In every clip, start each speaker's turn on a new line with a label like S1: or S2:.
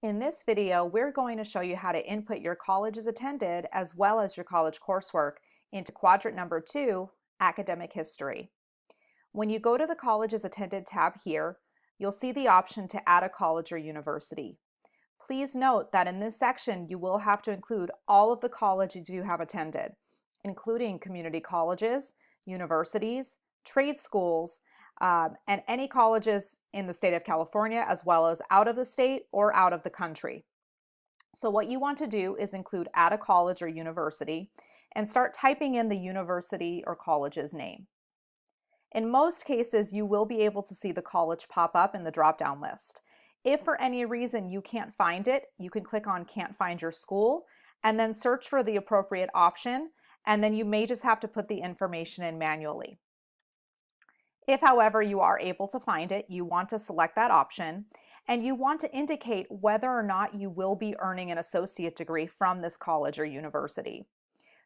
S1: In this video, we're going to show you how to input your colleges attended as well as your college coursework into quadrant number 2, Academic History. When you go to the Colleges Attended tab here, you'll see the option to add a college or university. Please note that in this section, you will have to include all of the colleges you have attended, including community colleges, universities, trade schools, and any colleges in the state of California, as well as out of the state or out of the country. So what you want to do is include add a college or university and start typing in the university or college's name. In most cases, you will be able to see the college pop up in the drop-down list. If for any reason you can't find it, you can click on Can't Find Your School and then search for the appropriate option, and then you may just have to put the information in manually. If, however, you are able to find it, you want to select that option and you want to indicate whether or not you will be earning an associate degree from this college or university.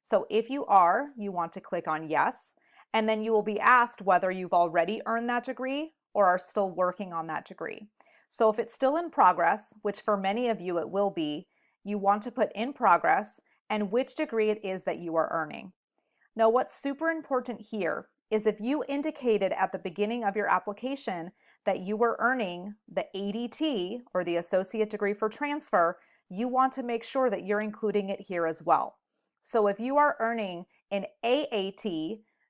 S1: So if you are, you want to click on Yes, and then you will be asked whether you've already earned that degree or are still working on that degree. So if it's still in progress, which for many of you it will be, you want to put in progress and which degree it is that you are earning. Now, what's super important here is if you indicated at the beginning of your application that you were earning the ADT, or the Associate Degree for Transfer, you want to make sure that you're including it here as well. So if you are earning an AAT,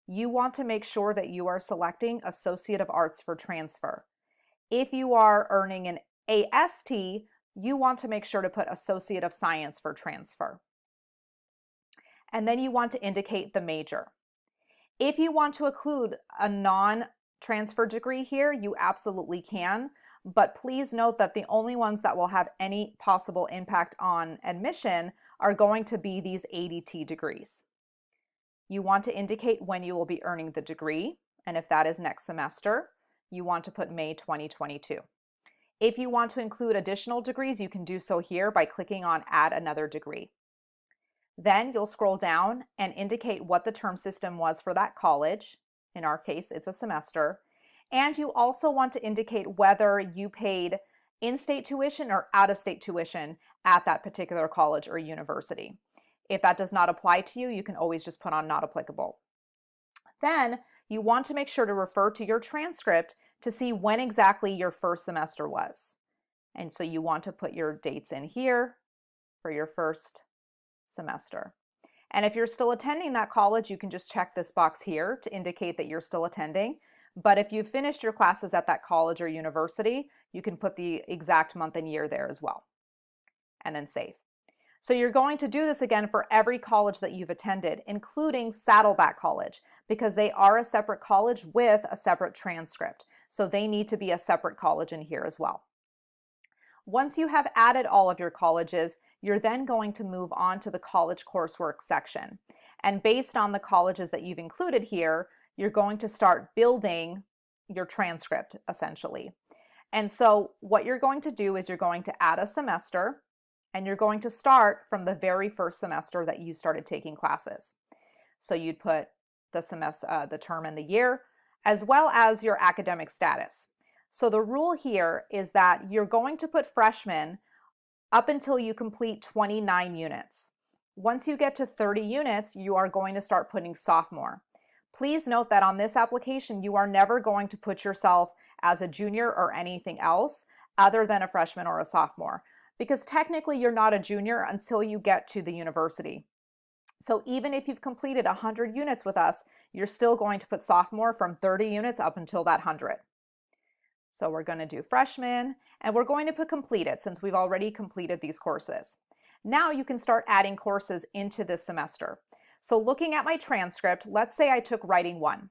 S1: you want to make sure that you are selecting Associate of Arts for Transfer. If you are earning an AST, you want to make sure to put Associate of Science for Transfer. And then you want to indicate the major. If you want to include a non-transfer degree here, you absolutely can, but please note that the only ones that will have any possible impact on admission are going to be these ADT degrees. You want to indicate when you will be earning the degree, and if that is next semester, you want to put May 2022. If you want to include additional degrees, you can do so here by clicking on Add Another Degree. Then you'll scroll down and indicate what the term system was for that college. In our case, it's a semester. And you also want to indicate whether you paid in-state tuition or out-of-state tuition at that particular college or university. If that does not apply to you, you can always just put on not applicable. Then you want to make sure to refer to your transcript to see when exactly your first semester was. And so you want to put your dates in here for your first semester. And if you're still attending that college, you can just check this box here to indicate that you're still attending. But if you've finished your classes at that college or university, you can put the exact month and year there as well. And then save. So you're going to do this again for every college that you've attended, including Saddleback College, because they are a separate college with a separate transcript. So they need to be a separate college in here as well. Once you have added all of your colleges, you're then going to move on to the college coursework section. And based on the colleges that you've included here, you're going to start building your transcript essentially. And so what you're going to do is you're going to add a semester, and you're going to start from the very first semester that you started taking classes. So you'd put the semester, the term and the year, as well as your academic status. So the rule here is that you're going to put freshman up until you complete 29 units. Once you get to 30 units, you are going to start putting sophomore. Please note that on this application, you are never going to put yourself as a junior or anything else other than a freshman or a sophomore, because technically you're not a junior until you get to the university. So even if you've completed 100 units with us, you're still going to put sophomore from 30 units up until that 100. So we're going to do freshman, and we're going to put completed since we've already completed these courses. Now you can start adding courses into this semester. So looking at my transcript, let's say I took Writing 1.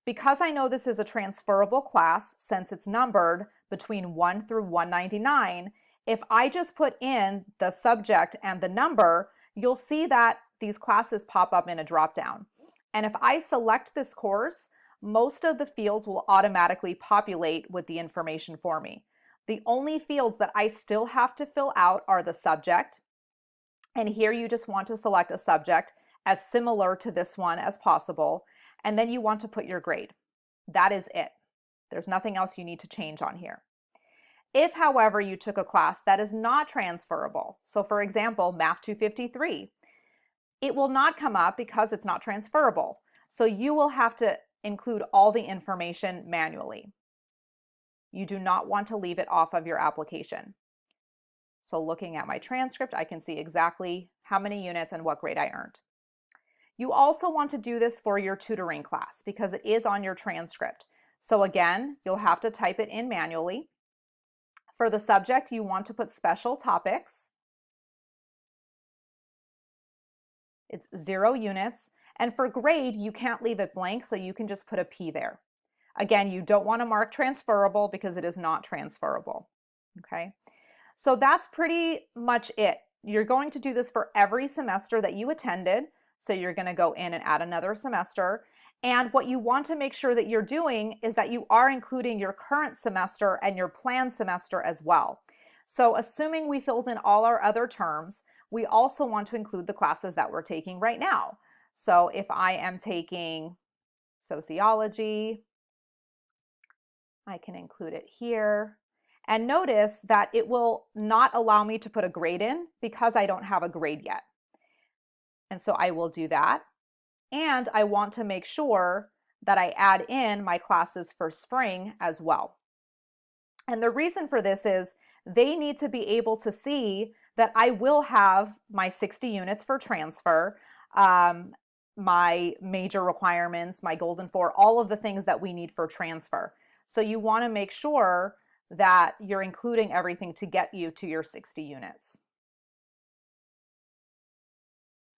S1: Because I know this is a transferable class, since it's numbered between 1 through 199, if I just put in the subject and the number, you'll see that these classes pop up in a drop-down. And if I select this course, most of the fields will automatically populate with the information for me. The only fields that I still have to fill out are the subject, and here you just want to select a subject as similar to this one as possible, and then you want to put your grade. That is it. There's nothing else you need to change on here. If, however, you took a class that is not transferable, so for example, Math 253, it will not come up because it's not transferable. So you will have to include all the information manually. You do not want to leave it off of your application. So looking at my transcript, I can see exactly how many units and what grade I earned. You also want to do this for your tutoring class because it is on your transcript. So again, you'll have to type it in manually. For the subject, you want to put special topics. It's 0 units. And for grade, you can't leave it blank, so you can just put a P there. Again, you don't want to mark transferable because it is not transferable. Okay, so that's pretty much it. You're going to do this for every semester that you attended. So you're going to go in and add another semester. And what you want to make sure that you're doing is that you are including your current semester and your planned semester as well. So assuming we filled in all our other terms, we also want to include the classes that we're taking right now. So if I am taking sociology, I can include it here. And notice that it will not allow me to put a grade in because I don't have a grade yet. And so I will do that. And I want to make sure that I add in my classes for spring as well. And the reason for this is they need to be able to see that I will have my 60 units for transfer, my major requirements, my Golden 4, all of the things that we need for transfer. So you want to make sure that you're including everything to get you to your 60 units.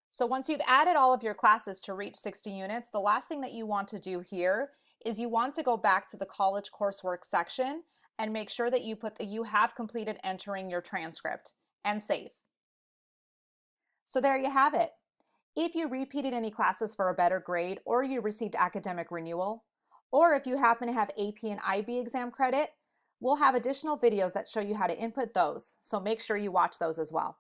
S1: So once you've added all of your classes to reach 60 units, the last thing that you want to do here is you want to go back to the college coursework section and make sure that you put that you have completed entering your transcript and save. So there you have it. If you repeated any classes for a better grade, or you received academic renewal, or if you happen to have AP and IB exam credit, we'll have additional videos that show you how to input those. So make sure you watch those as well.